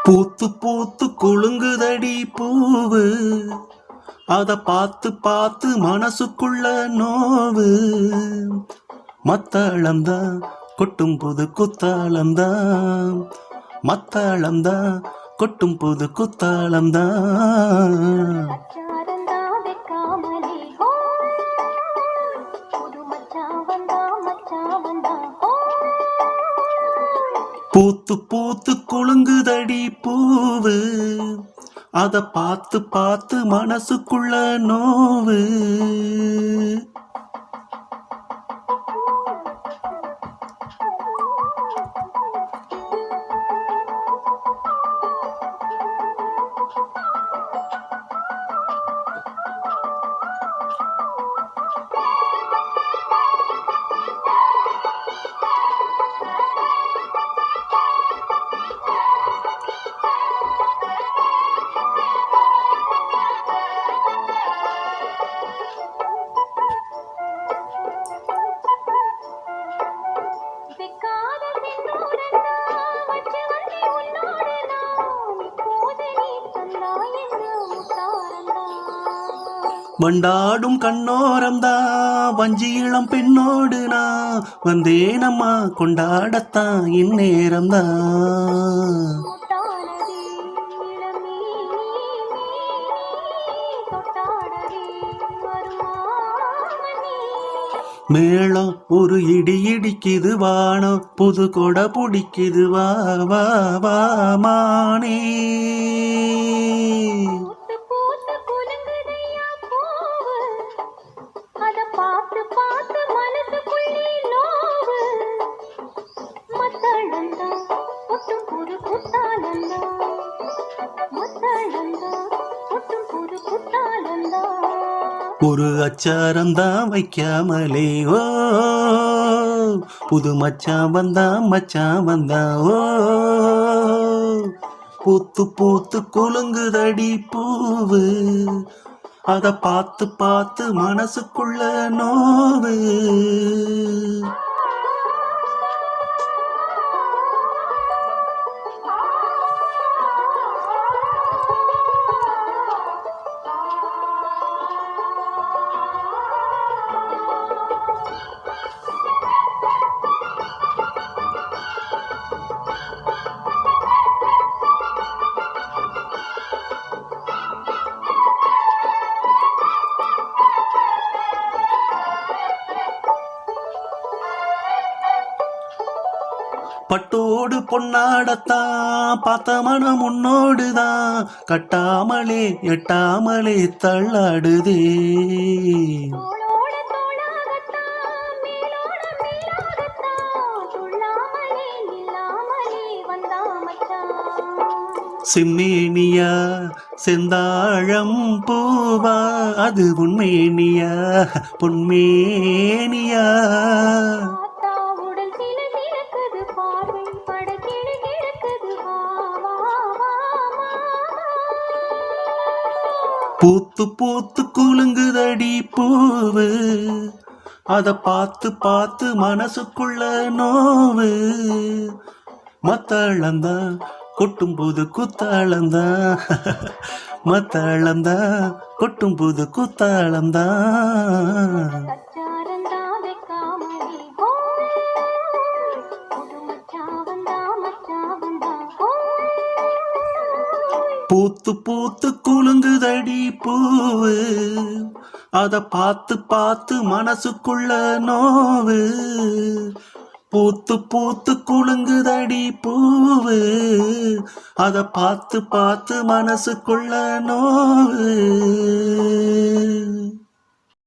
பூத்து பூத்து குலுங்குதடி பூவு, அத பார்த்து பார்த்து மனசுக்குள்ள நோவு. மத்தளம்தான் கொட்டும் புது குத்தாளம்தான், மத்தளம்தான் கொட்டும் புது குத்தாளம்தான். பூத்து பூத்து குலுங்குதடி பூவு, அத பார்த்து பார்த்து மனசுக்குள்ள நோவு. வண்டாடும் கண்ணோரம்தான் வஞ்சி இளம் பெண்ணோடு நான் வந்தேனம்மா கொண்டாடத்தான் இந்நேரம்தான். மேளம் ஒரு இடி இடிக்குது, வானம் புது கொடை பிடிக்குது, வா வா வா மானே. ஒரு அச்சாரம்தான் வைக்காமலே ஓ, புது மச்சான் வந்தா ஓ. பூத்து பூத்து குலுங்குதடி பூவு, அத பார்த்து பார்த்து மனசுக்குள்ள நோவு. பட்டோடு பொன்னாடத்தான் பார்த்த மனம் உன்னோடுதான், கட்டாமலே எட்டாமலே தள்ளாடுதே. செம்மேனியா செந்தாழம் பூவா, அது உண்மேனியா பொன்மேனியா. பூத்து பூத்து குலுங்குதடி பூவு, அத பார்த்து பார்த்து மனசுக்குள்ள நோவு. மத்தளம்தான் கொட்டும் புது குத்தாளம்தான், மத்தளம்தான் கொட்டும் புது குத்தாளம்தான். பூத்து பூத்து குலுங்குதடி பூவு, அத பார்த்து பார்த்து மனசுக்குள்ள நோவு. பூத்து பூத்து குலுங்குதடி பூவு, அத பார்த்து பார்த்து மனசுக்குள்ள நோவு.